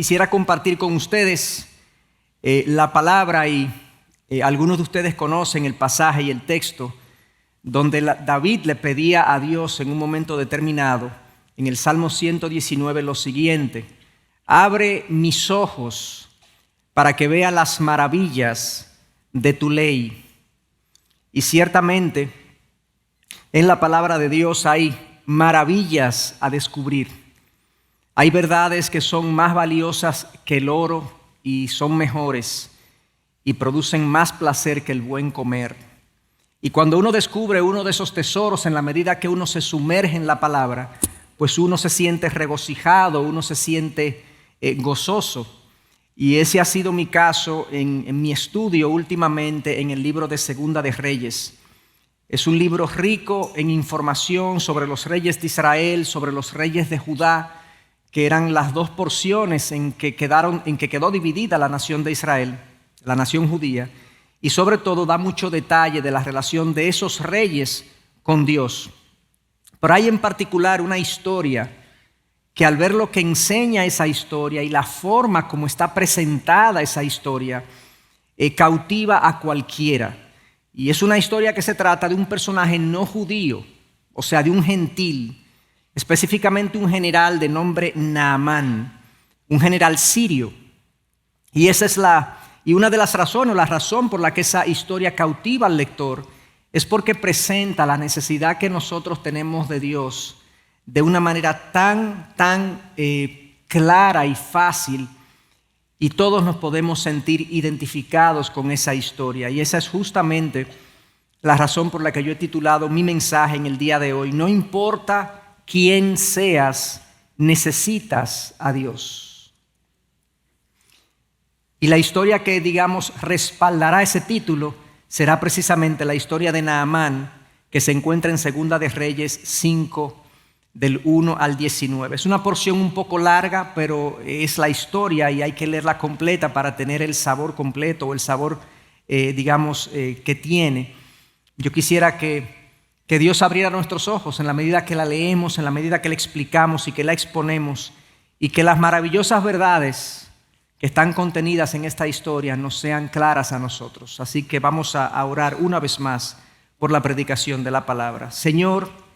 quisiera compartir con ustedes la palabra y algunos de ustedes conocen el pasaje y el texto donde David le pedía a Dios en un momento determinado, en el Salmo 119, lo siguiente: abre mis ojos para que vea las maravillas de tu ley. Y ciertamente en la palabra de Dios hay maravillas a descubrir. Hay verdades que son más valiosas que el oro y son mejores y producen más placer que el buen comer. Y cuando uno descubre uno de esos tesoros, en la medida que uno se sumerge en la palabra, pues uno se siente regocijado, uno se siente gozoso. Y ese ha sido mi caso en mi estudio últimamente en el libro de Segunda de Reyes. Es un libro rico en información sobre los reyes de Israel, sobre los reyes de Judá, que eran las dos porciones en que quedó dividida la nación de Israel, la nación judía, y sobre todo da mucho detalle de la relación de esos reyes con Dios. Pero hay en particular una historia que, al ver lo que enseña esa historia y la forma como está presentada esa historia, cautiva a cualquiera. Y es una historia que se trata de un personaje no judío, o sea, de un gentil, específicamente un general de nombre Naamán, un general sirio. Y esa es una de las razones, la razón por la que esa historia cautiva al lector, es porque presenta la necesidad que nosotros tenemos de Dios de una manera tan clara y fácil, y todos nos podemos sentir identificados con esa historia. Y esa es justamente la razón por la que yo he titulado mi mensaje en el día de hoy: no importa quién seas, necesitas a Dios. Y la historia que, respaldará ese título será precisamente la historia de Naamán, que se encuentra en Segunda de Reyes 5, del 1 al 19. Es una porción un poco larga, pero es la historia y hay que leerla completa para tener el sabor completo, o el sabor, que tiene. Yo quisiera que Dios abriera nuestros ojos en la medida que la leemos, en la medida que la explicamos y que la exponemos, y que las maravillosas verdades que están contenidas en esta historia nos sean claras a nosotros. Así que vamos a orar una vez más por la predicación de la palabra. Señor,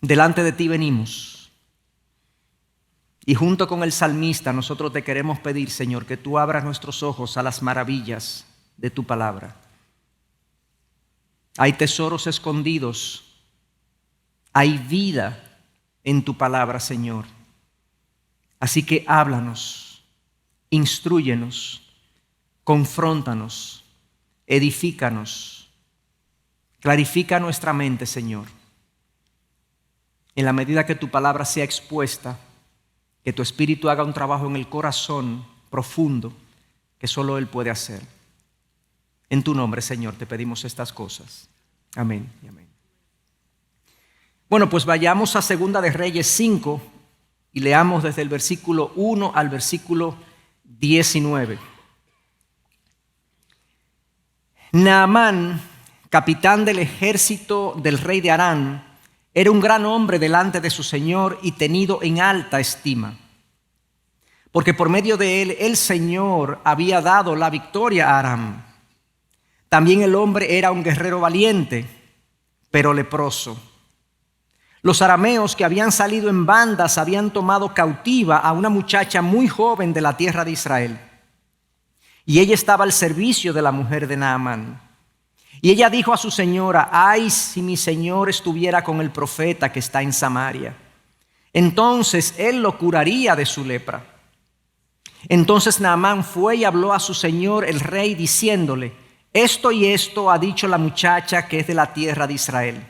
delante de ti venimos, y junto con el salmista nosotros te queremos pedir, Señor, que tú abras nuestros ojos a las maravillas de tu palabra. Hay tesoros escondidos, hay vida en tu palabra, Señor. Así que háblanos, instrúyenos, confróntanos, edifícanos. Clarifica nuestra mente, Señor. En la medida que tu palabra sea expuesta, que tu Espíritu haga un trabajo en el corazón profundo que solo Él puede hacer. En tu nombre, Señor, te pedimos estas cosas. Amén y amén. Bueno, pues vayamos a Segunda de Reyes 5 y leamos desde el versículo 1 al versículo 19. Naamán, capitán del ejército del rey de Aram, era un gran hombre delante de su señor y tenido en alta estima, porque por medio de él el Señor había dado la victoria a Aram. También el hombre era un guerrero valiente, pero leproso. Los arameos que habían salido en bandas habían tomado cautiva a una muchacha muy joven de la tierra de Israel, y ella estaba al servicio de la mujer de Naamán. Y ella dijo a su señora: ay, si mi señor estuviera con el profeta que está en Samaria, entonces él lo curaría de su lepra. Entonces Naamán fue y habló a su señor el rey, diciéndole: esto y esto ha dicho la muchacha que es de la tierra de Israel.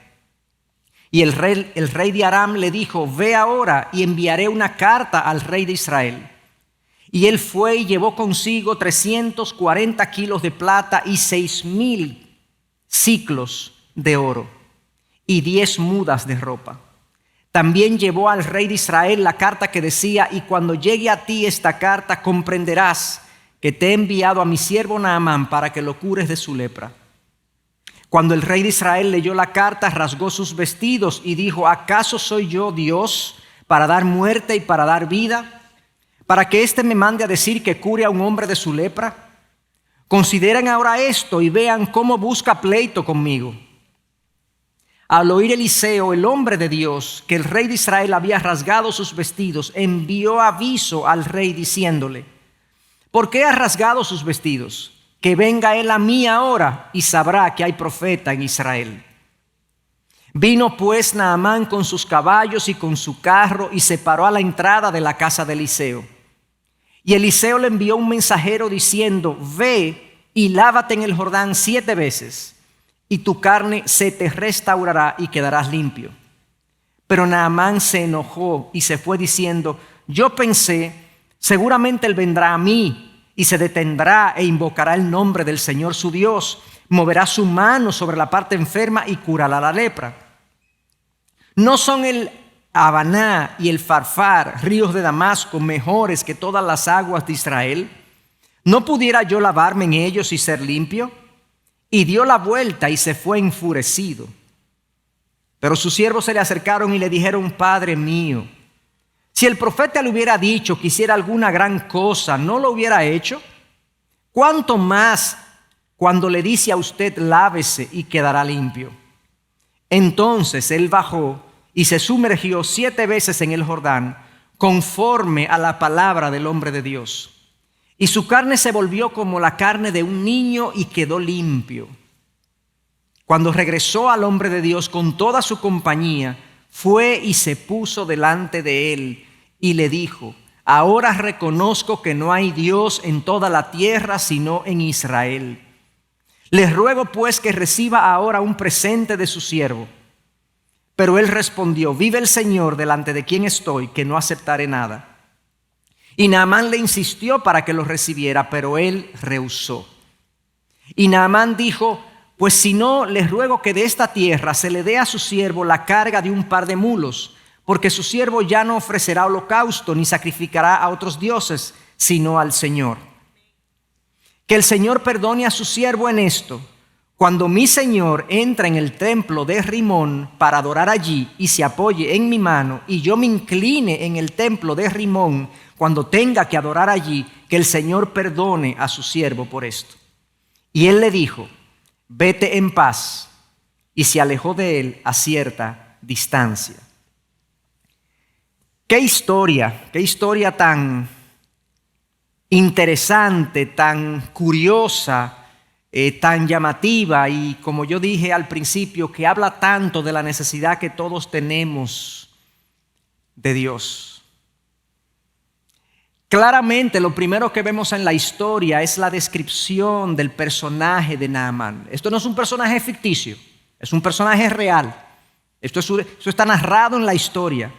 Y el rey de Aram le dijo: ve ahora y enviaré una carta al rey de Israel. Y él fue y llevó consigo 340 kilos de plata y 6,000 siclos de oro y 10 mudas de ropa. También llevó al rey de Israel la carta que decía: y cuando llegue a ti esta carta, comprenderás que te he enviado a mi siervo Naamán para que lo cures de su lepra. Cuando el rey de Israel leyó la carta, rasgó sus vestidos y dijo: ¿acaso soy yo Dios para dar muerte y para dar vida, para que éste me mande a decir que cure a un hombre de su lepra? Consideren ahora esto y vean cómo busca pleito conmigo. Al oír Eliseo, el hombre de Dios, que el rey de Israel había rasgado sus vestidos, envió aviso al rey diciéndole: ¿por qué ha rasgado sus vestidos? Que venga él a mí ahora y sabrá que hay profeta en Israel. Vino pues Naamán con sus caballos y con su carro y se paró a la entrada de la casa de Eliseo. Y Eliseo le envió un mensajero diciendo: ve y lávate en el Jordán 7 veces, y tu carne se te restaurará y quedarás limpio. Pero Naamán se enojó y se fue diciendo: yo pensé, seguramente él vendrá a mí y se detendrá e invocará el nombre del Señor su Dios, moverá su mano sobre la parte enferma y curará la lepra. ¿No son el Habaná y el Farfar, ríos de Damasco, mejores que todas las aguas de Israel? ¿No pudiera yo lavarme en ellos y ser limpio? Y dio la vuelta y se fue enfurecido. Pero sus siervos se le acercaron y le dijeron: Padre mío, si el profeta le hubiera dicho que hiciera alguna gran cosa, ¿no lo hubiera hecho? ¿Cuánto más cuando le dice a usted: lávese y quedará limpio? Entonces él bajó y se sumergió 7 veces en el Jordán, conforme a la palabra del hombre de Dios. Y su carne se volvió como la carne de un niño y quedó limpio. Cuando regresó al hombre de Dios con toda su compañía, fue y se puso delante de él y le dijo: ahora reconozco que no hay Dios en toda la tierra sino en Israel. Les ruego pues que reciba ahora un presente de su siervo. Pero él respondió: vive el Señor delante de quien estoy, que no aceptaré nada. Y Naamán le insistió para que lo recibiera, pero él rehusó. Y Naamán dijo: pues si no, les ruego que de esta tierra se le dé a su siervo la carga de un par de mulos, porque su siervo ya no ofrecerá holocausto ni sacrificará a otros dioses, sino al Señor. Que el Señor perdone a su siervo en esto. Cuando mi Señor entra en el templo de Rimón para adorar allí y se apoye en mi mano, y yo me incline en el templo de Rimón cuando tenga que adorar allí, que el Señor perdone a su siervo por esto. Y él le dijo: vete en paz. Y se alejó de él a cierta distancia. Qué historia tan interesante, tan curiosa, tan llamativa, y como yo dije al principio, que habla tanto de la necesidad que todos tenemos de Dios. Claramente lo primero que vemos en la historia es la descripción del personaje de Naamán. Esto no es un personaje ficticio, es un personaje real. Esto está narrado en la historia.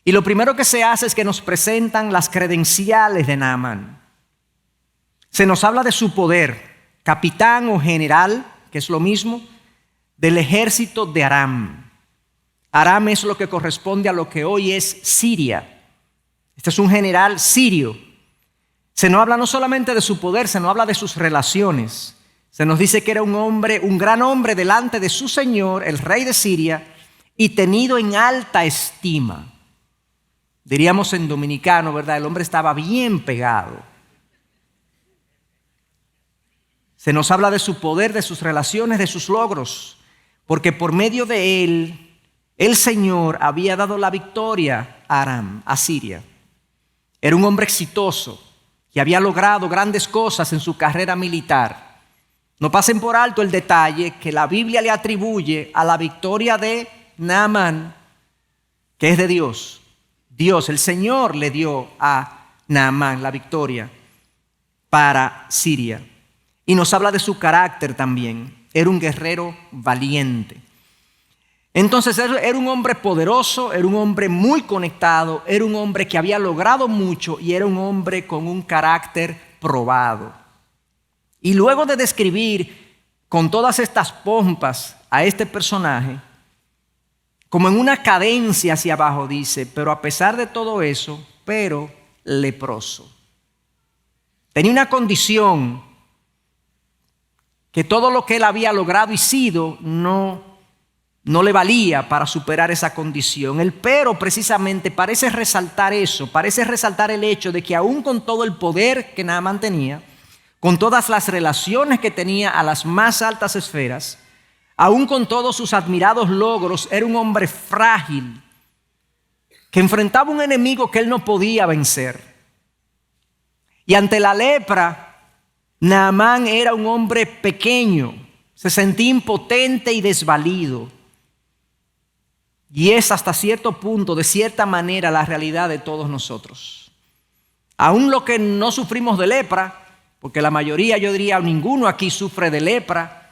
Y lo primero que se hace es que nos presentan las credenciales de Naamán. Se nos habla de su poder, capitán o general, que es lo mismo, del ejército de Aram. Aram es lo que corresponde a lo que hoy es Siria. Este es un general sirio. Se nos habla no solamente de su poder, se nos habla de sus relaciones. Se nos dice que era un hombre, un gran hombre delante de su señor, el rey de Siria, y tenido en alta estima. Diríamos en dominicano, ¿verdad? El hombre estaba bien pegado. Se nos habla de su poder, de sus relaciones, de sus logros, porque por medio de él, el Señor había dado la victoria a Aram, a Siria. Era un hombre exitoso que había logrado grandes cosas en su carrera militar. No pasen por alto el detalle que la Biblia le atribuye a la victoria de Naamán, que es de Dios. Dios, el Señor, le dio a Naamán la victoria para Siria. Y nos habla de su carácter también. Era un guerrero valiente. Entonces era un hombre poderoso, era un hombre muy conectado, era un hombre que había logrado mucho y era un hombre con un carácter probado. Y luego de describir con todas estas pompas a este personaje, como en una cadencia hacia abajo dice: pero a pesar de todo eso, pero leproso. Tenía una condición que todo lo que él había logrado y sido no no le valía para superar esa condición. El pero precisamente parece resaltar eso, parece resaltar el hecho de que aún con todo el poder que Naamán tenía, con todas las relaciones que tenía a las más altas esferas, aún con todos sus admirados logros, era un hombre frágil que enfrentaba un enemigo que él no podía vencer. Y ante la lepra, Naamán era un hombre pequeño, se sentía impotente y desvalido. Y es hasta cierto punto, de cierta manera, la realidad de todos nosotros. Aún los que no sufrimos de lepra, porque la mayoría, yo diría, ninguno aquí sufre de lepra,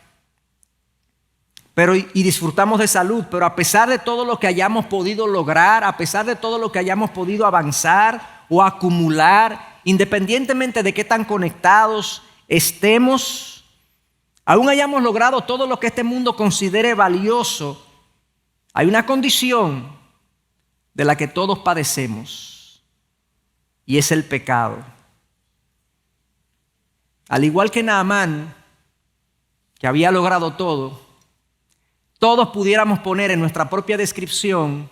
y disfrutamos de salud, pero a pesar de todo lo que hayamos podido lograr, a pesar de todo lo que hayamos podido avanzar o acumular, independientemente de qué tan conectados estemos, aún hayamos logrado todo lo que este mundo considere valioso, hay una condición de la que todos padecemos, y es el pecado. Al igual que Naamán, que había logrado todo, todos pudiéramos poner en nuestra propia descripción,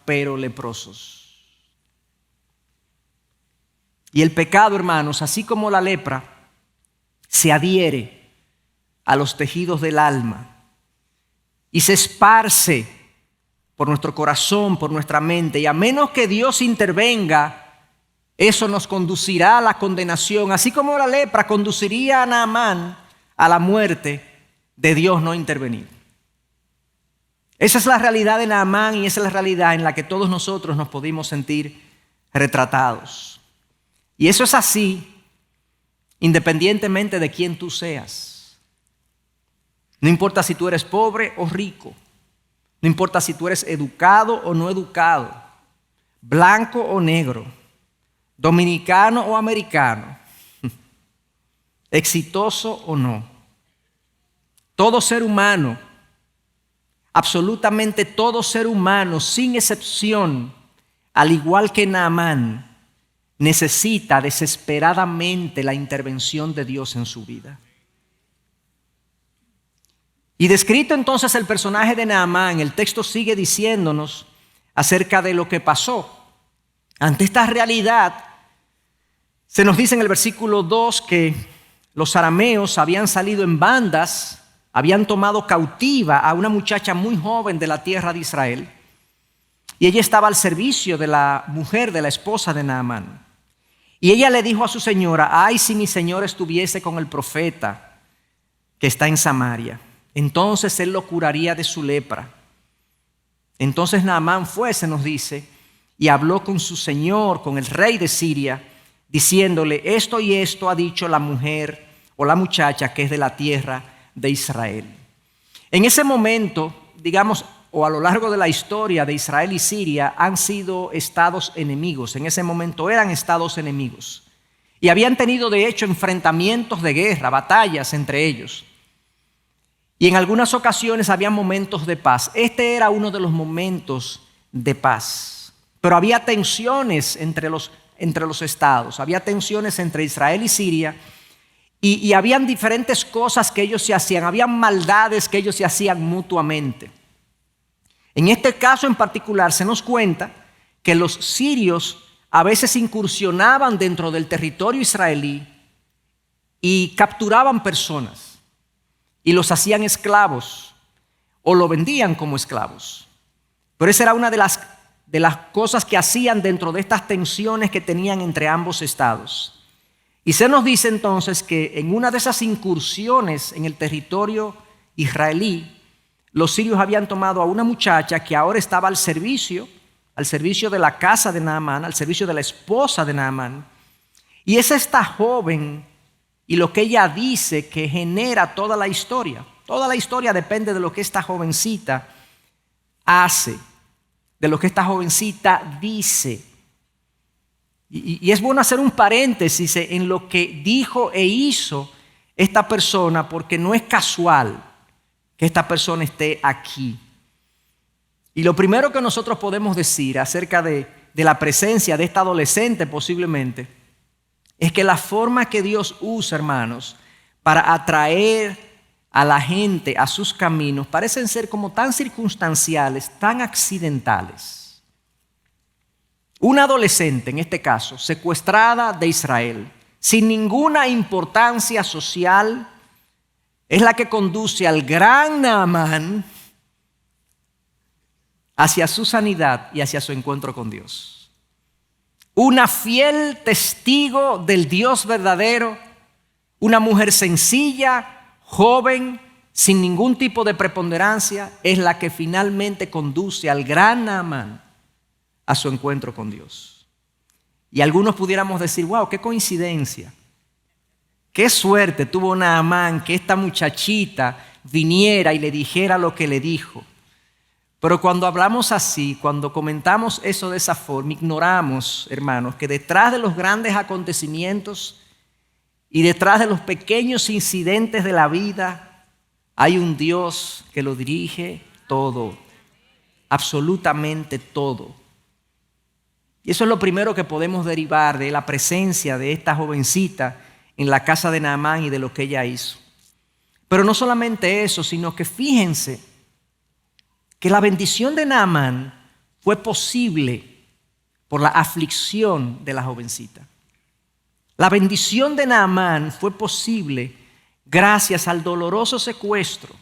pero leprosos. Y el pecado, hermanos, así como la lepra, se adhiere a los tejidos del alma y se esparce por nuestro corazón, por nuestra mente. Y a menos que Dios intervenga, eso nos conducirá a la condenación. Así como la lepra conduciría a Naamán a la muerte de Dios no intervenir. Esa es la realidad de Naamán y esa es la realidad en la que todos nosotros nos podemos sentir retratados. Y eso es así independientemente de quién tú seas. No importa si tú eres pobre o rico. No importa si tú eres educado o no educado. Blanco o negro. Dominicano o americano. Exitoso o no. Todo ser humano, absolutamente todo ser humano, sin excepción, al igual que Naamán, necesita desesperadamente la intervención de Dios en su vida. Y descrito entonces el personaje de Naamán, el texto sigue diciéndonos acerca de lo que pasó. Ante esta realidad, se nos dice en el versículo 2 que los arameos habían salido en bandas, habían tomado cautiva a una muchacha muy joven de la tierra de Israel, y ella estaba al servicio de la mujer, de la esposa de Naamán. Y ella le dijo a su señora: ay, si mi señor estuviese con el profeta que está en Samaria, entonces él lo curaría de su lepra. Entonces Naamán fue, se nos dice, y habló con su señor, con el rey de Siria, diciéndole: esto y esto ha dicho la mujer o la muchacha que es de la tierra de Israel. En ese momento, digamos, o a lo largo de la historia de Israel y Siria, han sido estados enemigos. En ese momento eran estados enemigos. Y habían tenido, de hecho, enfrentamientos de guerra, batallas entre ellos. Y en algunas ocasiones había momentos de paz. Este era uno de los momentos de paz. Pero había tensiones entre los estados. Había tensiones entre Israel y Siria. Y habían diferentes cosas que ellos se hacían. Habían maldades que ellos se hacían mutuamente. En este caso en particular se nos cuenta que los sirios a veces incursionaban dentro del territorio israelí y capturaban personas y los hacían esclavos o lo vendían como esclavos. Pero esa era una de las cosas que hacían dentro de estas tensiones que tenían entre ambos estados. Y se nos dice entonces que en una de esas incursiones en el territorio israelí, los sirios habían tomado a una muchacha que ahora estaba al servicio de la casa de Naamán, al servicio de la esposa de Naamán. Y es esta joven y lo que ella dice que genera toda la historia. Toda la historia depende de lo que esta jovencita hace, de lo que esta jovencita dice. Y es bueno hacer un paréntesis en lo que dijo e hizo esta persona, porque no es casual que esta persona esté aquí. Y lo primero que nosotros podemos decir acerca de la presencia de esta adolescente posiblemente, es que la forma que Dios usa, hermanos, para atraer a la gente, a sus caminos, parecen ser como tan circunstanciales, tan accidentales. Una adolescente, en este caso, secuestrada de Israel, sin ninguna importancia social, es la que conduce al gran Naamán hacia su sanidad y hacia su encuentro con Dios. Una fiel testigo del Dios verdadero, una mujer sencilla, joven, sin ningún tipo de preponderancia, es la que finalmente conduce al gran Naamán a su encuentro con Dios. Y algunos pudiéramos decir, wow, qué coincidencia, qué suerte tuvo Naamán que esta muchachita viniera y le dijera lo que le dijo. Pero cuando hablamos así, cuando comentamos eso de esa forma, ignoramos, hermanos, que detrás de los grandes acontecimientos y detrás de los pequeños incidentes de la vida hay un Dios que lo dirige todo, absolutamente todo. Y eso es lo primero que podemos derivar de la presencia de esta jovencita en la casa de Naamán y de lo que ella hizo. Pero no solamente eso, sino que fíjense que la bendición de Naamán fue posible por la aflicción de la jovencita. La bendición de Naamán fue posible gracias al doloroso secuestro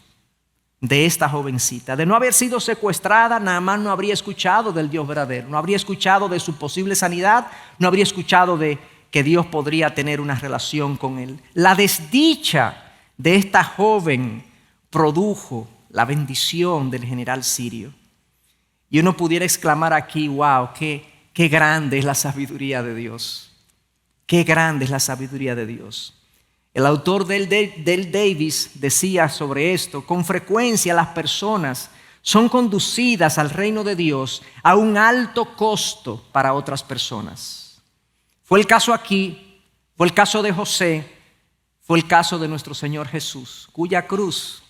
de esta jovencita. De no haber sido secuestrada, Naamán no habría escuchado del Dios verdadero, no habría escuchado de su posible sanidad, no habría escuchado de que Dios podría tener una relación con él. La desdicha de esta joven produjo la bendición del general sirio. Y uno pudiera exclamar aquí, wow, qué grande es la sabiduría de Dios. Qué grande es la sabiduría de Dios. El autor del Davis decía sobre esto: con frecuencia las personas son conducidas al reino de Dios a un alto costo para otras personas. Fue el caso aquí, fue el caso de José, fue el caso de nuestro Señor Jesús, cuya cruz,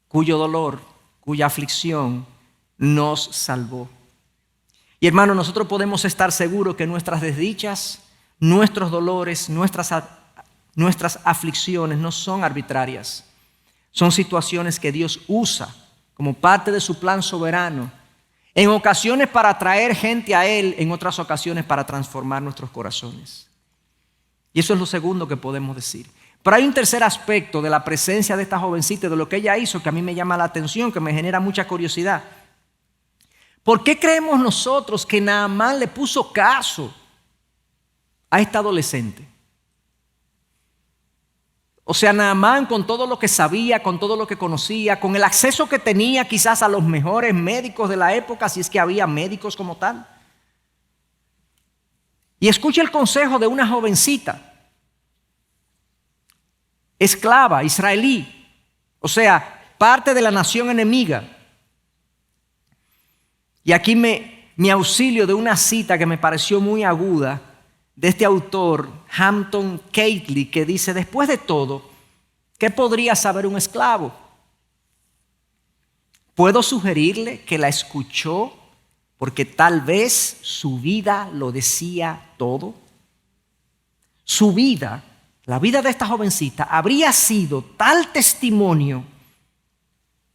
cuyo dolor, cuya aflicción nos salvó. Y hermano, nosotros podemos estar seguros que nuestras desdichas, nuestros dolores, nuestras aflicciones no son arbitrarias. Son situaciones que Dios usa como parte de su plan soberano, en ocasiones para atraer gente a Él, en otras ocasiones para transformar nuestros corazones. Y eso es lo segundo que podemos decir. Pero hay un tercer aspecto de la presencia de esta jovencita, de lo que ella hizo, que a mí me llama la atención, que me genera mucha curiosidad. ¿Por qué creemos nosotros que Naamán le puso caso a esta adolescente? O sea, Naamán, con todo lo que sabía, con todo lo que conocía, con el acceso que tenía quizás a los mejores médicos de la época, si es que había médicos como tal. Y escucha el consejo de una jovencita, esclava, israelí, o sea, parte de la nación enemiga. Y aquí me auxilio de una cita que me pareció muy aguda, de este autor, Hampton Cately, que dice: después de todo, ¿qué podría saber un esclavo? Puedo sugerirle que la escuchó porque tal vez su vida lo decía todo. Su vida, la vida de esta jovencita, habría sido tal testimonio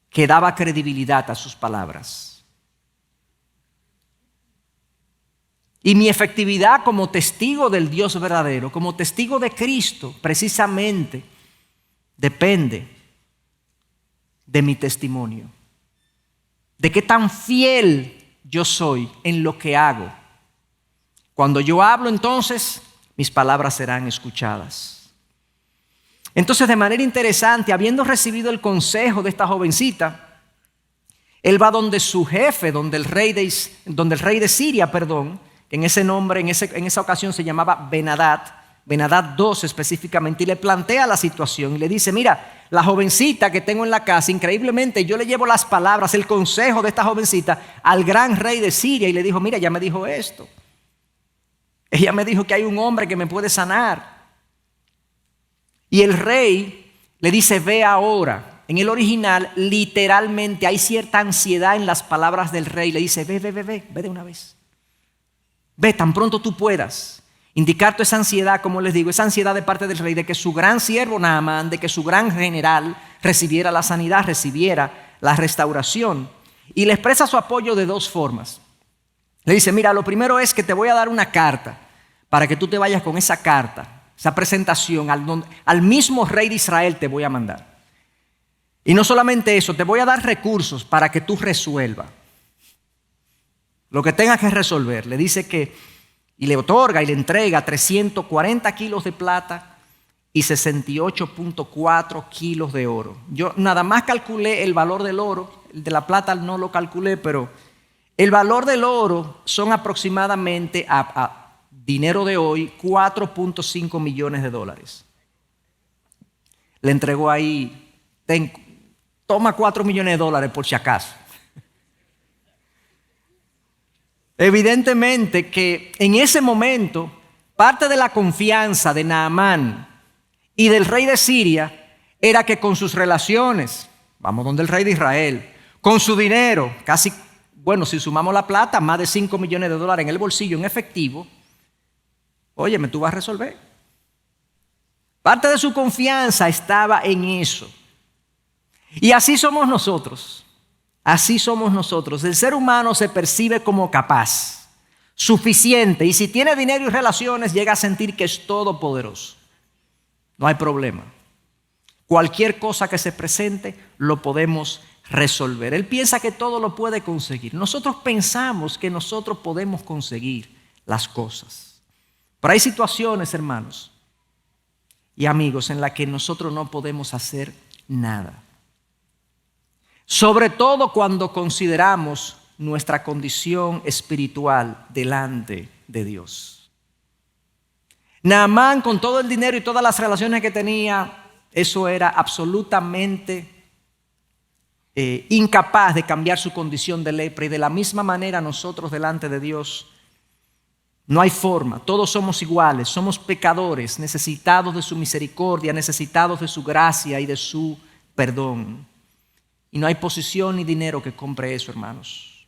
que daba credibilidad a sus palabras. Y mi efectividad como testigo del Dios verdadero, como testigo de Cristo, precisamente depende de mi testimonio. De qué tan fiel yo soy en lo que hago. Cuando yo hablo, entonces, mis palabras serán escuchadas. Entonces, de manera interesante, habiendo recibido el consejo de esta jovencita, él va donde su jefe, donde el rey de Siria, en ese nombre, en esa ocasión se llamaba Ben-Hadad II específicamente, y le plantea la situación y le dice: mira, la jovencita que tengo en la casa, increíblemente yo le llevo las palabras, el consejo de esta jovencita al gran rey de Siria, y le dijo: mira, ella me dijo esto, ella me dijo que hay un hombre que me puede sanar. Y el rey le dice: ve ahora. En el original, literalmente, hay cierta ansiedad en las palabras del rey. Le dice: ve de una vez. Ve tan pronto tú puedas. Indicar toda esa ansiedad, como les digo, esa ansiedad de parte del rey de que su gran siervo Naamán, de que su gran general recibiera la sanidad, recibiera la restauración. Y le expresa su apoyo de dos formas. Le dice, mira, lo primero es que te voy a dar una carta para que tú te vayas con esa carta, esa presentación, al mismo rey de Israel te voy a mandar. Y no solamente eso, te voy a dar recursos para que tú resuelvas lo que tengas que resolver. Le dice que, y le otorga y le entrega 340 kilos de plata y 68.4 kilos de oro. Yo nada más calculé el valor del oro, el de la plata no lo calculé, pero el valor del oro son aproximadamente a dinero de hoy 4.5 millones de dólares. Le entregó ahí, toma 4 millones de dólares por si acaso. Evidentemente que en ese momento parte de la confianza de Naamán y del rey de Siria era que con sus relaciones, vamos donde el rey de Israel, con su dinero, casi, bueno, si sumamos la plata, más de 5 millones de dólares en el bolsillo en efectivo, óyeme, tú vas a resolver. Parte de su confianza estaba en eso. Y así somos nosotros. Así somos nosotros. El ser humano se percibe como capaz, suficiente. Y si tiene dinero y relaciones, llega a sentir que es todopoderoso. No hay problema. Cualquier cosa que se presente, lo podemos resolver. Él piensa que todo lo puede conseguir. Nosotros pensamos que nosotros podemos conseguir las cosas. Pero hay situaciones, hermanos y amigos, en las que nosotros no podemos hacer nada. Sobre todo cuando consideramos nuestra condición espiritual delante de Dios. Naamán, con todo el dinero y todas las relaciones que tenía, eso era absolutamente incapaz de cambiar su condición de lepra. Y de la misma manera nosotros delante de Dios no hay forma. Todos somos iguales, somos pecadores, necesitados de su misericordia, necesitados de su gracia y de su perdón. Y no hay posición ni dinero que compre eso, hermanos.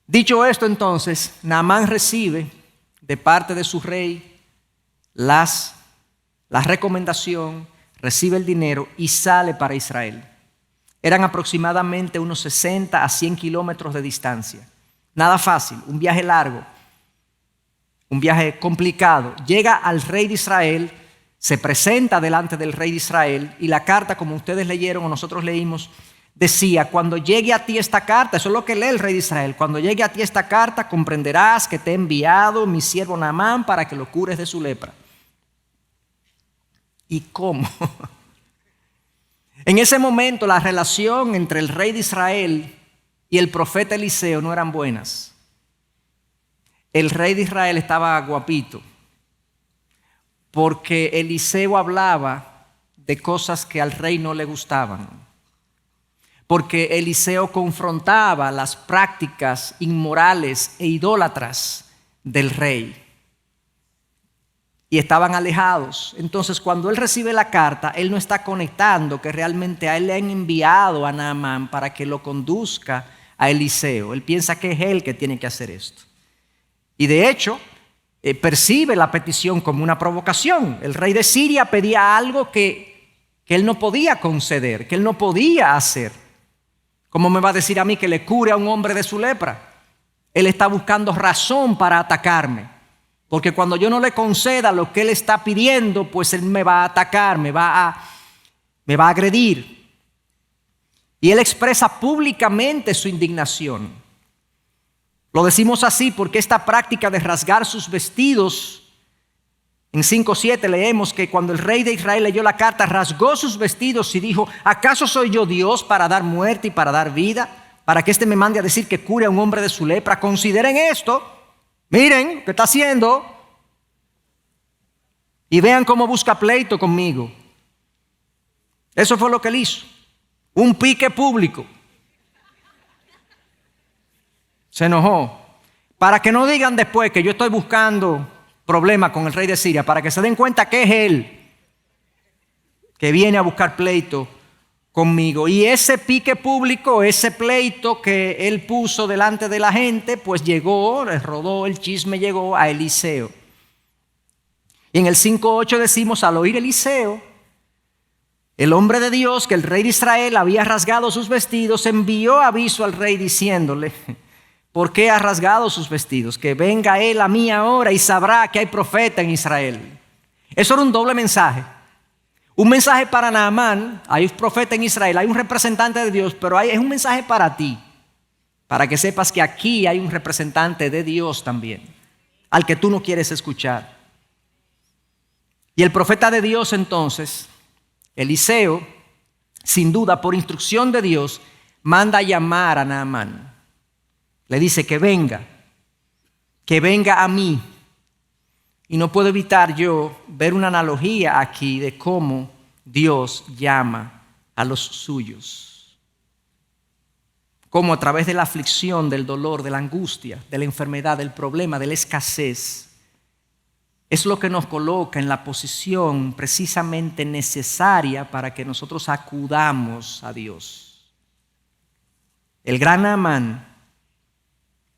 Dicho esto, entonces, Naamán recibe de parte de su rey la recomendación, recibe el dinero y sale para Israel. Eran aproximadamente unos 60 a 100 kilómetros de distancia. Nada fácil, un viaje largo, un viaje complicado. Llega al rey de Israel, se presenta delante del rey de Israel y la carta, como ustedes leyeron o nosotros leímos, decía, cuando llegue a ti esta carta, eso es lo que lee el rey de Israel, cuando llegue a ti esta carta comprenderás que te he enviado mi siervo Naamán para que lo cures de su lepra. ¿Y cómo? En ese momento la relación entre el rey de Israel y el profeta Eliseo no eran buenas. El rey de Israel estaba guapito, porque Eliseo hablaba de cosas que al rey no le gustaban. Porque Eliseo confrontaba las prácticas inmorales e idólatras del rey. Y estaban alejados. Entonces, cuando él recibe la carta, él no está conectando que realmente a él le han enviado a Naamán para que lo conduzca a Eliseo. Él piensa que es él que tiene que hacer esto. Y de hecho, percibe la petición como una provocación. El rey de Siria pedía algo que él no podía conceder, que él no podía hacer. ¿Cómo me va a decir a mí que le cure a un hombre de su lepra? Él está buscando razón para atacarme. Porque cuando yo no le conceda lo que él está pidiendo, pues él me va a atacar, me va a agredir. Y él expresa públicamente su indignación. Lo decimos así porque esta práctica de rasgar sus vestidos, en 5:7 leemos que cuando el rey de Israel leyó la carta, rasgó sus vestidos y dijo, ¿acaso soy yo Dios para dar muerte y para dar vida? Para que éste me mande a decir que cure a un hombre de su lepra. Consideren esto, miren qué está haciendo y vean cómo busca pleito conmigo. Eso fue lo que él hizo, un pique público. Se enojó. Para que no digan después que yo estoy buscando problemas con el rey de Siria, para que se den cuenta que es él que viene a buscar pleito conmigo. Y ese pique público, ese pleito que él puso delante de la gente, pues llegó, les rodó, el chisme llegó a Eliseo. Y en el 5:8 decimos, al oír Eliseo, el hombre de Dios, que el rey de Israel había rasgado sus vestidos, envió aviso al rey diciéndole, ¿por qué ha rasgado sus vestidos? Que venga él a mí ahora y sabrá que hay profeta en Israel. Eso era un doble mensaje. Un mensaje para Naamán, hay un profeta en Israel, hay un representante de Dios, pero es un mensaje para ti, para que sepas que aquí hay un representante de Dios también, al que tú no quieres escuchar. Y el profeta de Dios entonces, Eliseo, sin duda por instrucción de Dios, manda a llamar a Naamán. Le dice que venga a mí. Y no puedo evitar yo ver una analogía aquí de cómo Dios llama a los suyos. Cómo a través de la aflicción, del dolor, de la angustia, de la enfermedad, del problema, de la escasez, es lo que nos coloca en la posición precisamente necesaria para que nosotros acudamos a Dios. El gran Naamán,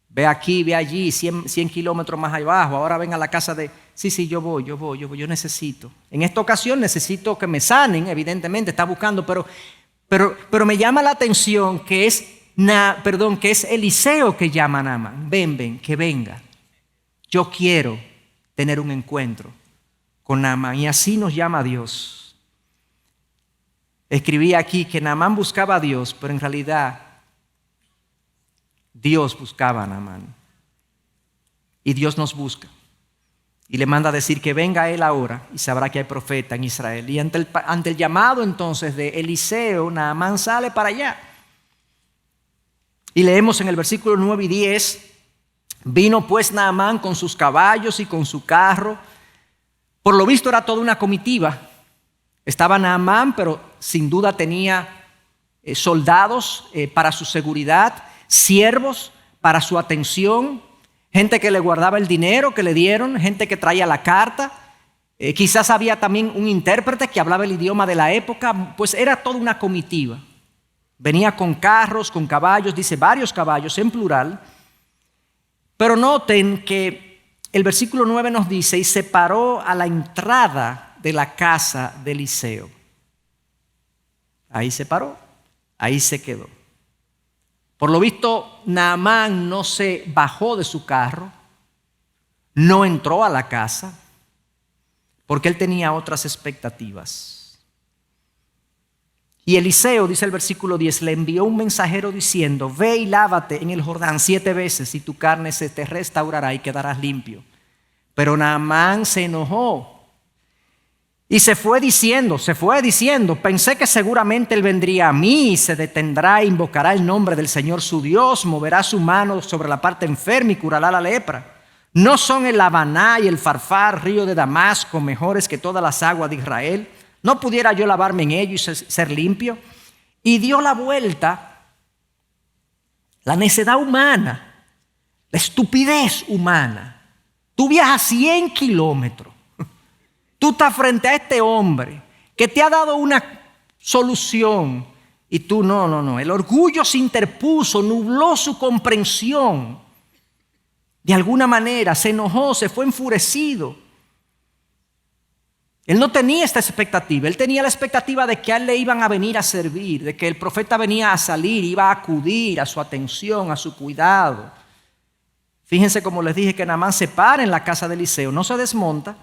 ve aquí, ve allí, 100 kilómetros más abajo, ahora ven a la casa de... Sí, yo voy, yo necesito. En esta ocasión necesito que me sanen, evidentemente, está buscando, pero me llama la atención que es Eliseo que llama a Naamán. Ven, que venga. Yo quiero tener un encuentro con Naamán. Y así nos llama a Dios. Escribí aquí que Naamán buscaba a Dios, pero en realidad Dios buscaba a Naamán. Y Dios nos busca. Y le manda a decir que venga él ahora y sabrá que hay profeta en Israel. Y ante el llamado entonces de Eliseo, Naamán sale para allá. Y leemos en el versículo 9 y 10, vino pues Naamán con sus caballos y con su carro. Por lo visto era toda una comitiva. Estaba Naamán, pero sin duda tenía soldados para su seguridad, siervos para su atención, gente que le guardaba el dinero que le dieron, gente que traía la carta. Quizás había también un intérprete que hablaba el idioma de la época, pues era toda una comitiva. Venía con carros, con caballos, dice varios caballos en plural. Pero noten que el versículo 9 nos dice, y se paró a la entrada de la casa de Eliseo. Ahí se paró, ahí se quedó. Por lo visto, Naamán no se bajó de su carro, no entró a la casa, porque él tenía otras expectativas. Y Eliseo, dice el versículo 10, le envió un mensajero diciendo, ve y lávate en el Jordán 7 veces y tu carne se te restaurará y quedarás limpio. Pero Naamán se enojó y se fue diciendo, pensé que seguramente él vendría a mí y se detendrá e invocará el nombre del Señor su Dios, moverá su mano sobre la parte enferma y curará la lepra. ¿No son el Habaná y el Farfar, río de Damasco, mejores que todas las aguas de Israel? ¿No pudiera yo lavarme en ellos y ser limpio? Y dio la vuelta, la necedad humana, la estupidez humana. Tú viajas 100 kilómetros. Tú estás frente a este hombre que te ha dado una solución y tú no. El orgullo se interpuso, nubló su comprensión. De alguna manera se enojó, se fue enfurecido. Él no tenía esta expectativa. Él tenía la expectativa de que a él le iban a venir a servir, de que el profeta venía a salir, iba a acudir a su atención, a su cuidado. Fíjense como les dije que Naamán se para en la casa de Eliseo, no se desmonta.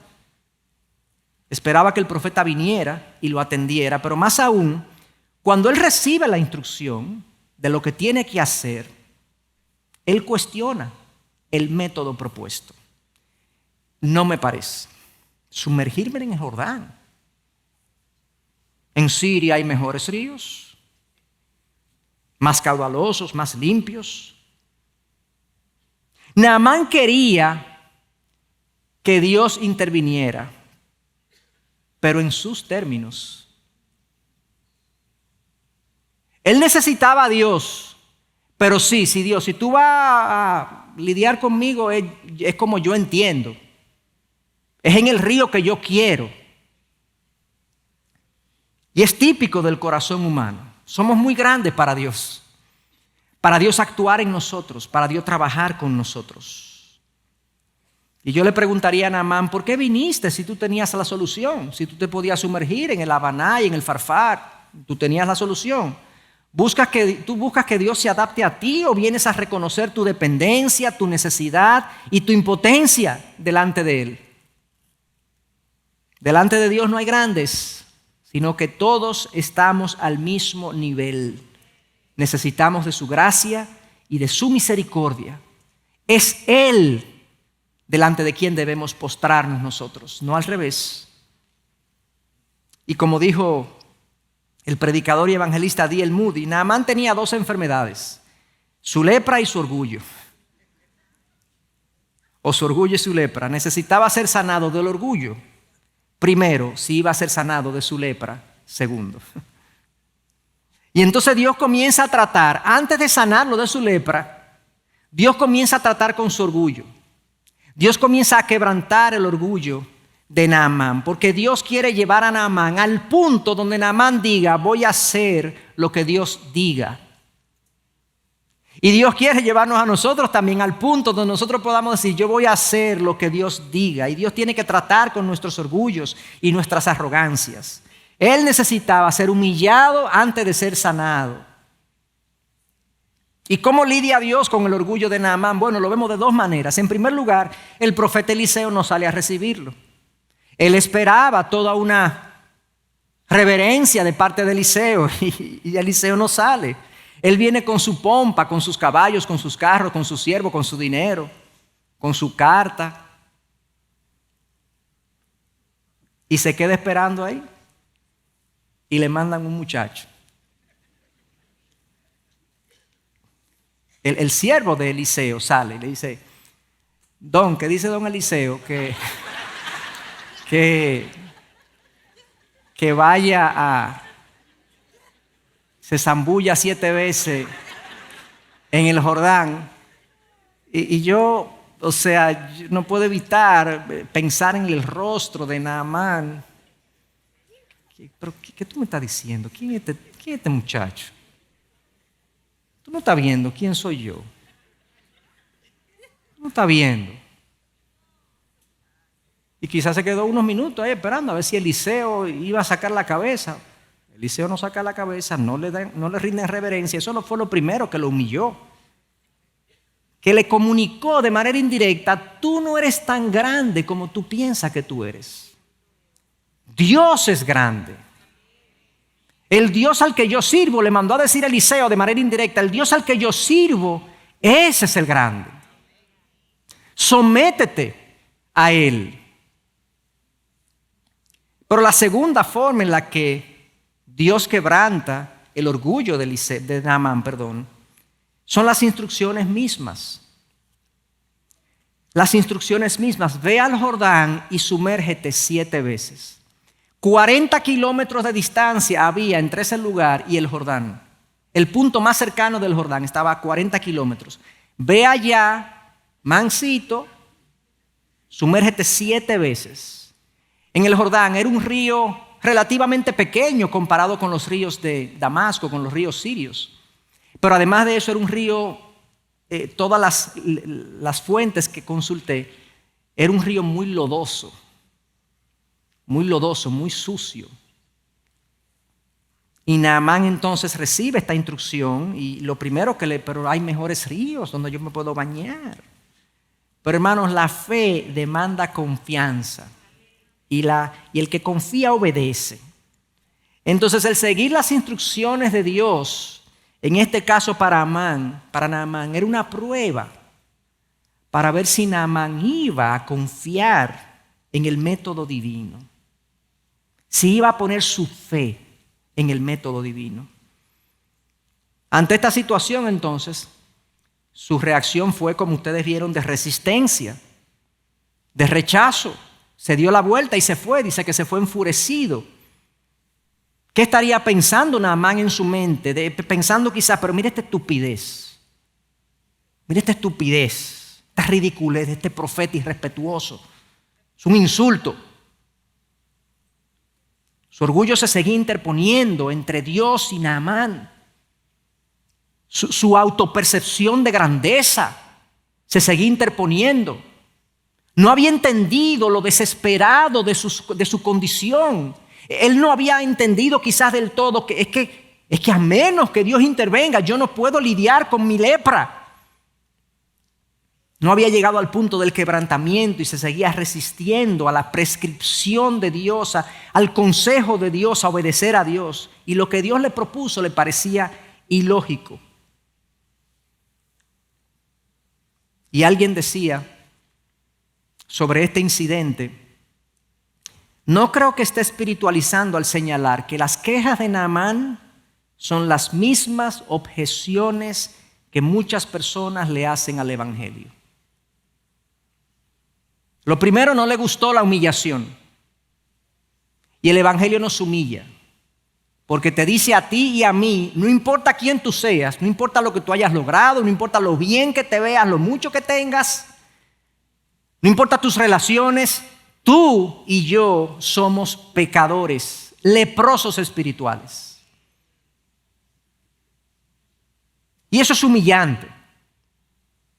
Esperaba que el profeta viniera y lo atendiera, pero más aún, cuando él recibe la instrucción de lo que tiene que hacer, él cuestiona el método propuesto. No me parece. Sumergirme en el Jordán. En Siria hay mejores ríos, más caudalosos, más limpios. Naamán quería que Dios interviniera, pero en sus términos. Él necesitaba a Dios, pero sí, Dios, si tú vas a lidiar conmigo es como yo entiendo. Es en el río que yo quiero. Y es típico del corazón humano. Somos muy grandes para Dios actuar en nosotros, para Dios trabajar con nosotros. Y yo le preguntaría a Naamán, ¿por qué viniste si tú tenías la solución? Si tú te podías sumergir en el Habaná y en el Farfar, tú tenías la solución. ¿Tú buscas que Dios se adapte a ti o vienes a reconocer tu dependencia, tu necesidad y tu impotencia delante de Él? Delante de Dios no hay grandes, sino que todos estamos al mismo nivel. Necesitamos de su gracia y de su misericordia. Es Él delante de quien debemos postrarnos nosotros, no al revés. Y como dijo el predicador y evangelista D.L. Moody, Naamán tenía 2 enfermedades: su lepra y su orgullo. O su orgullo y su lepra. Necesitaba ser sanado del orgullo primero, si iba a ser sanado de su lepra segundo. Y entonces Dios comienza a tratar, antes de sanarlo de su lepra, Dios comienza a tratar con su orgullo. Dios comienza a quebrantar el orgullo de Naamán, porque Dios quiere llevar a Naamán al punto donde Naamán diga, voy a hacer lo que Dios diga. Y Dios quiere llevarnos a nosotros también al punto donde nosotros podamos decir, yo voy a hacer lo que Dios diga. Y Dios tiene que tratar con nuestros orgullos y nuestras arrogancias. Él necesitaba ser humillado antes de ser sanado. ¿Y cómo lidia Dios con el orgullo de Naamán? Bueno, lo vemos de 2 maneras. En primer lugar, el profeta Eliseo no sale a recibirlo. Él esperaba toda una reverencia de parte de Eliseo y Eliseo no sale. Él viene con su pompa, con sus caballos, con sus carros, con su siervo, con su dinero, con su carta. Y se queda esperando ahí. Y le mandan un muchacho. El siervo de Eliseo sale y le dice, ¿qué dice don Eliseo? Que vaya se zambulla 7 veces en el Jordán. Y yo, yo no puedo evitar pensar en el rostro de Naamán. ¿Pero qué tú me estás diciendo? ¿Quién es este muchacho? Tú no estás viendo quién soy yo. Tú no estás viendo. Y quizás se quedó unos minutos ahí esperando a ver si Eliseo iba a sacar la cabeza. Eliseo no saca la cabeza, no le rinden reverencia. Eso no fue lo primero que lo humilló. Que le comunicó de manera indirecta, tú no eres tan grande como tú piensas que tú eres. Dios es grande. El Dios al que yo sirvo, le mandó a decir a Eliseo de manera indirecta, el Dios al que yo sirvo, ese es el grande. Sométete a Él. Pero la segunda forma en la que Dios quebranta el orgullo de Naamán, son las instrucciones mismas. Las instrucciones mismas. Ve al Jordán y sumérgete 7 veces. 40 kilómetros de distancia había entre ese lugar y el Jordán. El punto más cercano del Jordán estaba a 40 kilómetros. Ve allá, mansito, sumérgete 7 veces. En el Jordán era un río relativamente pequeño comparado con los ríos de Damasco, con los ríos sirios. Pero además de eso era un río, todas las fuentes que consulté, era un río muy lodoso, muy sucio. Y Naamán entonces recibe esta instrucción y lo primero pero hay mejores ríos donde yo me puedo bañar. Pero hermanos, la fe demanda confianza y el que confía obedece. Entonces el seguir las instrucciones de Dios, en este caso para Naamán, era una prueba para ver si Naamán iba a confiar en el método divino. Si iba a poner su fe en el método divino. Ante esta situación, entonces, su reacción fue, como ustedes vieron, de resistencia, de rechazo. Se dio la vuelta y se fue. Dice que se fue enfurecido. ¿Qué estaría pensando Naamán en su mente? Pensando quizás, pero mira esta estupidez. Mira esta estupidez, esta ridiculez de este profeta irrespetuoso. Es un insulto. Su orgullo se seguía interponiendo entre Dios y Naamán. Su autopercepción de grandeza se seguía interponiendo. No había entendido lo desesperado de su condición. Él no había entendido quizás del todo que es que a menos que Dios intervenga, yo no puedo lidiar con mi lepra. No había llegado al punto del quebrantamiento y se seguía resistiendo a la prescripción de Dios, al consejo de Dios, a obedecer a Dios. Y lo que Dios le propuso le parecía ilógico. Y alguien decía sobre este incidente: no creo que esté espiritualizando al señalar que las quejas de Naamán son las mismas objeciones que muchas personas le hacen al Evangelio. Lo primero, no le gustó la humillación. Y el Evangelio nos humilla, porque te dice a ti y a mí, no importa quién tú seas, no importa lo que tú hayas logrado, no importa lo bien que te veas, lo mucho que tengas, no importa tus relaciones, tú y yo somos pecadores, leprosos espirituales. Y eso es humillante.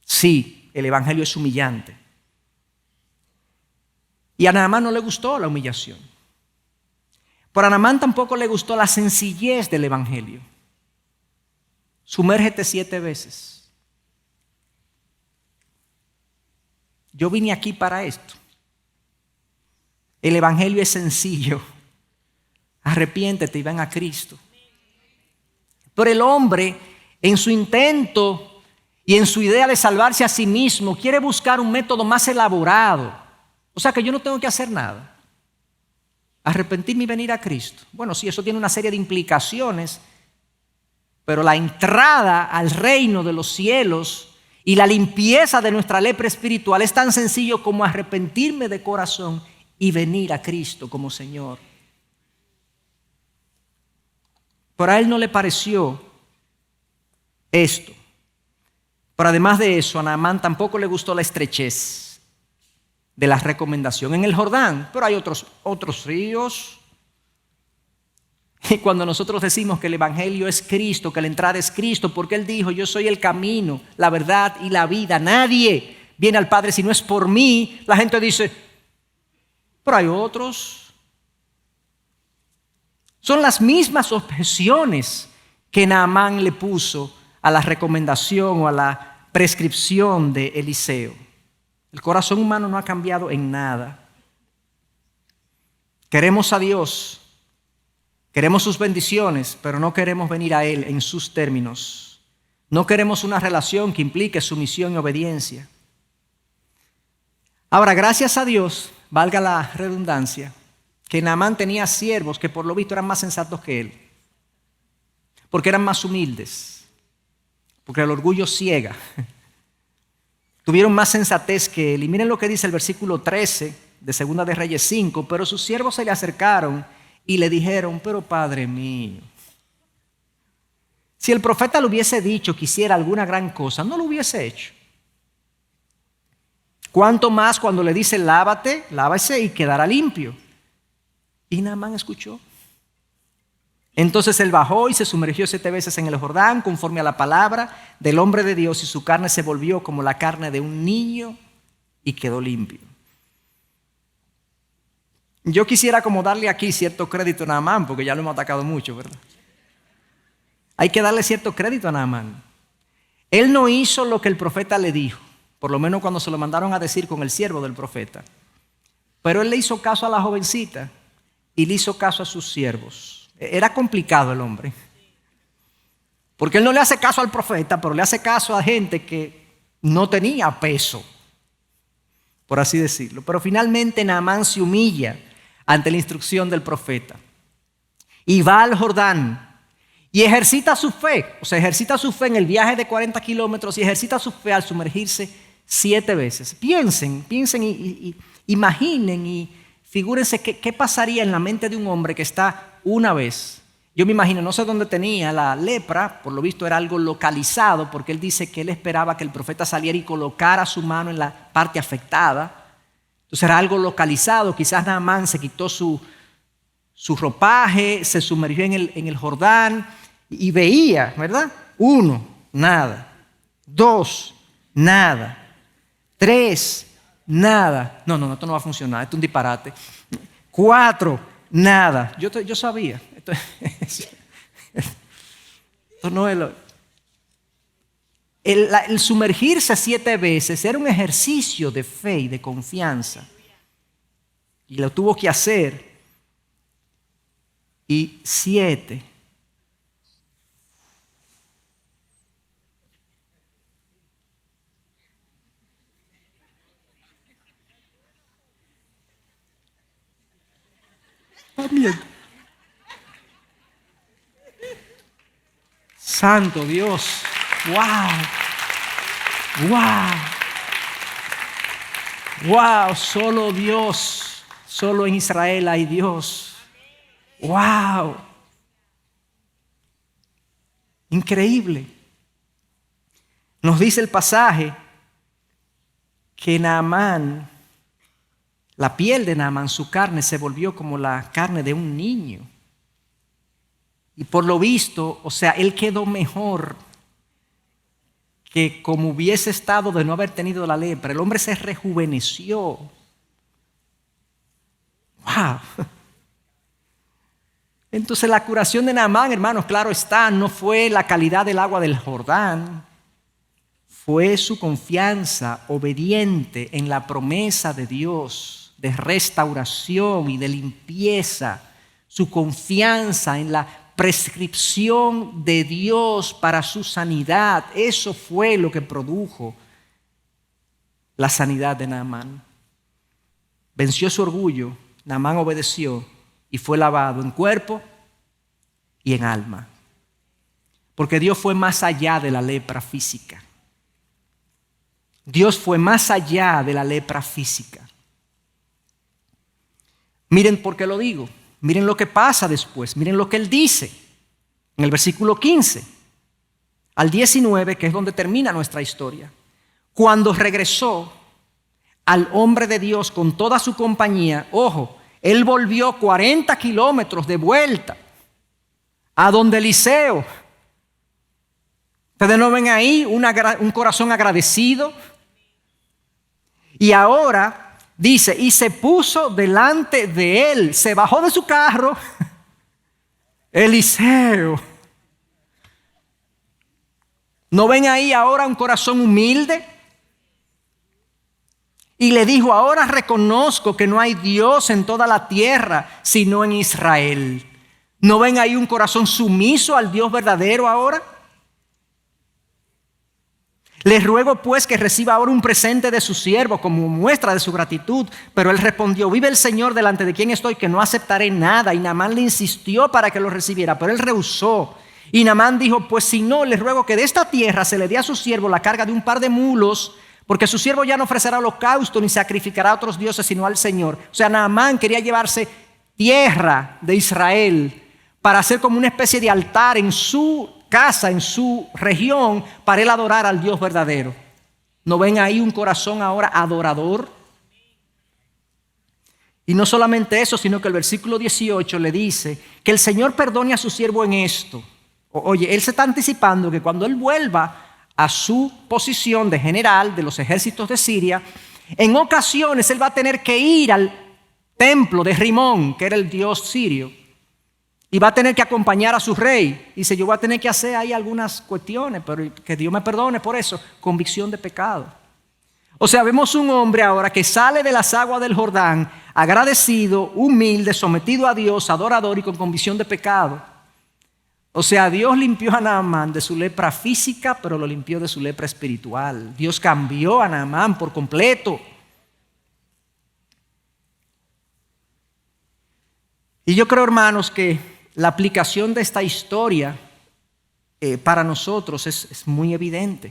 Sí, el Evangelio es humillante. Y a Naamán no le gustó la humillación. Pero a Naamán tampoco le gustó la sencillez del Evangelio. Sumérgete 7 veces. Yo vine aquí para esto. El Evangelio es sencillo. Arrepiéntete y ven a Cristo. Pero el hombre, en su intento y en su idea de salvarse a sí mismo, quiere buscar un método más elaborado. O sea que yo no tengo que hacer nada. Arrepentirme y venir a Cristo. Bueno, sí, eso tiene una serie de implicaciones, pero la entrada al reino de los cielos y la limpieza de nuestra lepra espiritual es tan sencillo como arrepentirme de corazón y venir a Cristo como Señor. Pero a él no le pareció esto. Pero además de eso, a Naamán tampoco le gustó la estrechez de la recomendación en el Jordán. Pero hay otros ríos. Y cuando nosotros decimos que el Evangelio es Cristo, que la entrada es Cristo, porque Él dijo: yo soy el camino, la verdad y la vida, nadie viene al Padre si no es por mí, la gente dice: pero hay otros. Son las mismas objeciones que Naamán le puso a la recomendación o a la prescripción de Eliseo. El corazón humano no ha cambiado en nada. Queremos a Dios, queremos sus bendiciones, pero no queremos venir a Él en sus términos. No queremos una relación que implique sumisión y obediencia. Ahora, gracias a Dios, valga la redundancia, que Naamán tenía siervos que por lo visto eran más sensatos que él, porque eran más humildes, porque el orgullo ciega. Tuvieron más sensatez que él. Y miren lo que dice el versículo 13 de Segunda de Reyes 5. Pero sus siervos se le acercaron y le dijeron: pero Padre mío, si el profeta le hubiese dicho que hiciera alguna gran cosa, no lo hubiese hecho. ¿Cuánto más cuando le dice: lávate, lávese y quedará limpio? Y Naamán escuchó. Entonces él bajó y se sumergió 7 veces en el Jordán, conforme a la palabra del hombre de Dios, y su carne se volvió como la carne de un niño y quedó limpio. Yo quisiera como darle aquí cierto crédito a Naamán, porque ya lo hemos atacado mucho, ¿verdad? Hay que darle cierto crédito a Naamán. Él no hizo lo que el profeta le dijo, por lo menos cuando se lo mandaron a decir con el siervo del profeta. Pero él le hizo caso a la jovencita y le hizo caso a sus siervos. Era complicado el hombre, porque él no le hace caso al profeta, pero le hace caso a gente que no tenía peso, por así decirlo. Pero finalmente Naamán se humilla ante la instrucción del profeta y va al Jordán y ejercita su fe. O sea, ejercita su fe en el viaje de 40 kilómetros y ejercita su fe al sumergirse 7 veces. Piensen y imaginen y figúrense qué pasaría en la mente de un hombre que está una vez. Yo me imagino, no sé dónde tenía la lepra, por lo visto era algo localizado, porque él dice que él esperaba que el profeta saliera y colocara su mano en la parte afectada. Entonces era algo localizado. Quizás Naamán se quitó su su ropaje, se sumergió en el Jordán y veía, ¿verdad? 1, nada. 2, nada. 3, nada. No, esto no va a funcionar, esto es un disparate. 4, nada. Yo sabía. Esto no es el sumergirse 7 veces era un ejercicio de fe y de confianza. Y lo tuvo que hacer. Y 7. También. Santo Dios. Wow. Wow. Solo Dios. Solo en Israel hay Dios. Wow. Increíble. Nos dice el pasaje que Naamán, la piel de Naamán, su carne se volvió como la carne de un niño. Y por lo visto, o sea, él quedó mejor que como hubiese estado de no haber tenido la lepra. El hombre se rejuveneció. ¡Wow! Entonces la curación de Naamán, hermanos, claro está, no fue la calidad del agua del Jordán. Fue su confianza obediente en la promesa de Dios de restauración y de limpieza. Su confianza en la prescripción de Dios para su sanidad. Eso fue lo que produjo la sanidad de Naamán. Venció su orgullo, Naamán obedeció y fue lavado en cuerpo y en alma. Porque Dios fue más allá de la lepra física. Dios fue más allá de la lepra física. Miren por qué lo digo. Miren lo que pasa después. Miren lo que él dice en el versículo 15 al 19, que es donde termina nuestra historia. Cuando regresó al hombre de Dios con toda su compañía, ojo, él volvió 40 kilómetros de vuelta a donde Eliseo. Ustedes no ven ahí un corazón agradecido. Y ahora dice, y se puso delante de él, se bajó de su carro, Eliseo. ¿No ven ahí ahora un corazón humilde? Y le dijo, ahora reconozco que no hay Dios en toda la tierra, sino en Israel. ¿No ven ahí un corazón sumiso al Dios verdadero ahora? Les ruego pues que reciba ahora un presente de su siervo como muestra de su gratitud. Pero él respondió, vive el Señor delante de quien estoy, que no aceptaré nada. Y Naamán le insistió para que lo recibiera, pero él rehusó. Y Naamán dijo, pues si no, les ruego que de esta tierra se le dé a su siervo la carga de un par de mulos, porque su siervo ya no ofrecerá holocausto ni sacrificará a otros dioses sino al Señor. O sea, Naamán quería llevarse tierra de Israel para hacer como una especie de altar en su casa, en su región, para él adorar al Dios verdadero. ¿No ven ahí un corazón ahora adorador? Y no solamente eso, sino que el versículo 18 le dice que el Señor perdone a su siervo en esto. Oye, él se está anticipando que cuando él vuelva a su posición de general de los ejércitos de Siria, en ocasiones él va a tener que ir al templo de Rimón, que era el dios sirio, y va a tener que acompañar a su rey. Dice, yo voy a tener que hacer ahí algunas cuestiones, pero que Dios me perdone por eso. Convicción de pecado. O sea, vemos un hombre ahora que sale de las aguas del Jordán, agradecido, humilde, sometido a Dios, adorador y con convicción de pecado. O sea, Dios limpió a Naamán de su lepra física, pero lo limpió de su lepra espiritual. Dios cambió a Naamán por completo. Y yo creo, hermanos, que la aplicación de esta historia para nosotros es muy evidente.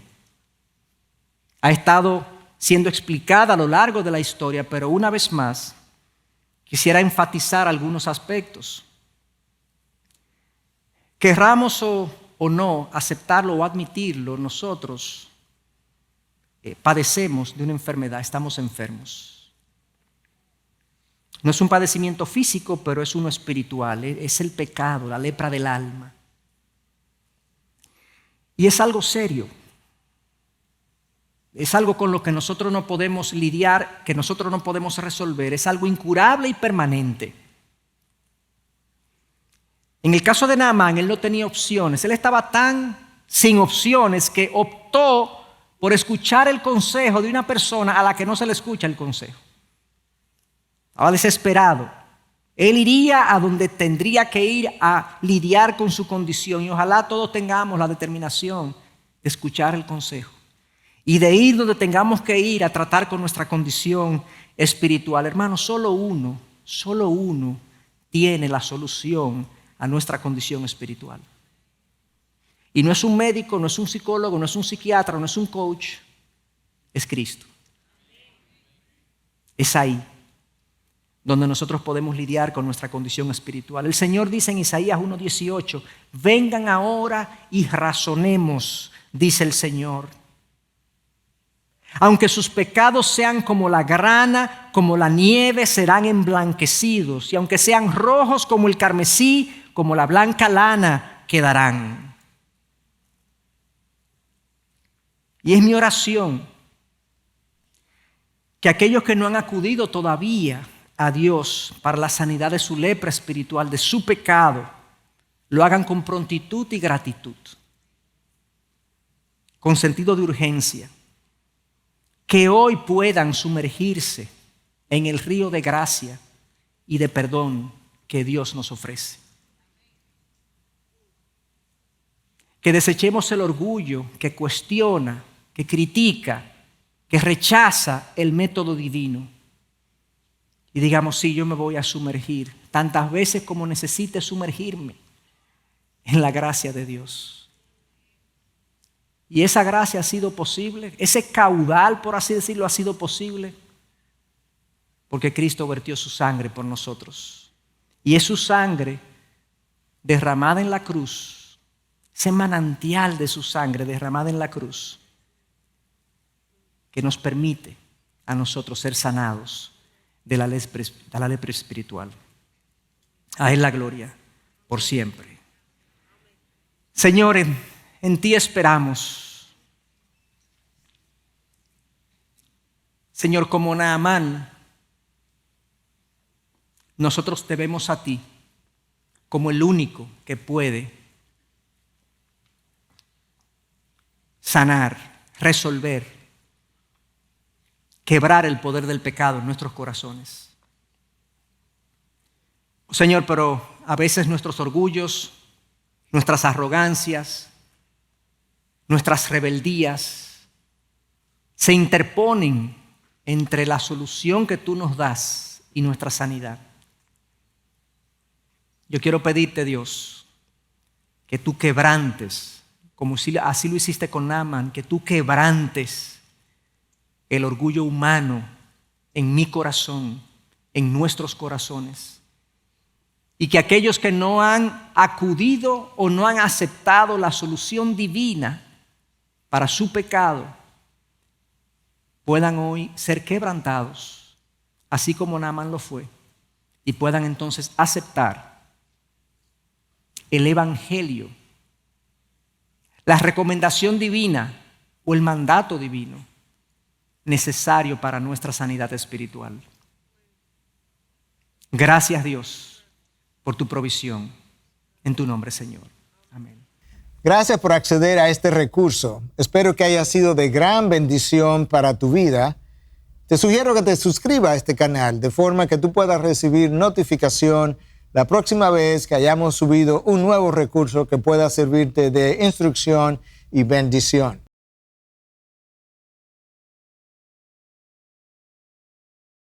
Ha estado siendo explicada a lo largo de la historia, pero una vez más quisiera enfatizar algunos aspectos. Querramos o no aceptarlo o admitirlo, nosotros padecemos de una enfermedad, estamos enfermos. No es un padecimiento físico, pero es uno espiritual. Es el pecado, la lepra del alma. Y es algo serio. Es algo con lo que nosotros no podemos lidiar, que nosotros no podemos resolver. Es algo incurable y permanente. En el caso de Naamán, él no tenía opciones. Él estaba tan sin opciones que optó por escuchar el consejo de una persona a la que no se le escucha el consejo. Estaba desesperado. Él iría a donde tendría que ir a lidiar con su condición. Y ojalá todos tengamos la determinación de escuchar el consejo y de ir donde tengamos que ir a tratar con nuestra condición espiritual. Hermanos, solo uno tiene la solución a nuestra condición espiritual. Y no es un médico, no es un psicólogo, no es un psiquiatra, no es un coach, es Cristo. Es ahí donde nosotros podemos lidiar con nuestra condición espiritual. El Señor dice en Isaías 1:18, vengan ahora y razonemos, dice el Señor. Aunque sus pecados sean como la grana, como la nieve, serán emblanquecidos. Y aunque sean rojos como el carmesí, como la blanca lana, quedarán. Y es mi oración que aquellos que no han acudido todavía a Dios para la sanidad de su lepra espiritual, de su pecado, lo hagan con prontitud y gratitud, con sentido de urgencia. Que hoy puedan sumergirse en el río de gracia y de perdón que Dios nos ofrece. Que desechemos el orgullo que cuestiona, que critica, que rechaza el método divino. Y digamos, sí, yo me voy a sumergir tantas veces como necesite sumergirme en la gracia de Dios. Y esa gracia ha sido posible, ese caudal, por así decirlo, ha sido posible porque Cristo vertió su sangre por nosotros. Y es su sangre derramada en la cruz, ese manantial de su sangre derramada en la cruz, que nos permite a nosotros ser sanados de la lepra espiritual. A Él la gloria por siempre. Señor, en ti esperamos. Señor, como Naamán, nosotros te vemos a ti como el único que puede sanar, resolver, quebrar el poder del pecado en nuestros corazones. Señor, pero a veces nuestros orgullos, nuestras arrogancias, nuestras rebeldías se interponen entre la solución que tú nos das y nuestra sanidad. Yo quiero pedirte, Dios, que tú quebrantes, como así lo hiciste con Naamán, que tú quebrantes el orgullo humano en mi corazón, en nuestros corazones. Y que aquellos que no han acudido o no han aceptado la solución divina para su pecado, puedan hoy ser quebrantados, así como Naamán lo fue, y puedan entonces aceptar el evangelio, la recomendación divina o el mandato divino necesario para nuestra sanidad espiritual. Gracias, Dios, por tu provisión. En tu nombre, Señor. Amén. Gracias por acceder a este recurso. Espero que haya sido de gran bendición para tu vida. Te sugiero que te suscribas a este canal de forma que tú puedas recibir notificación la próxima vez que hayamos subido un nuevo recurso que pueda servirte de instrucción y bendición.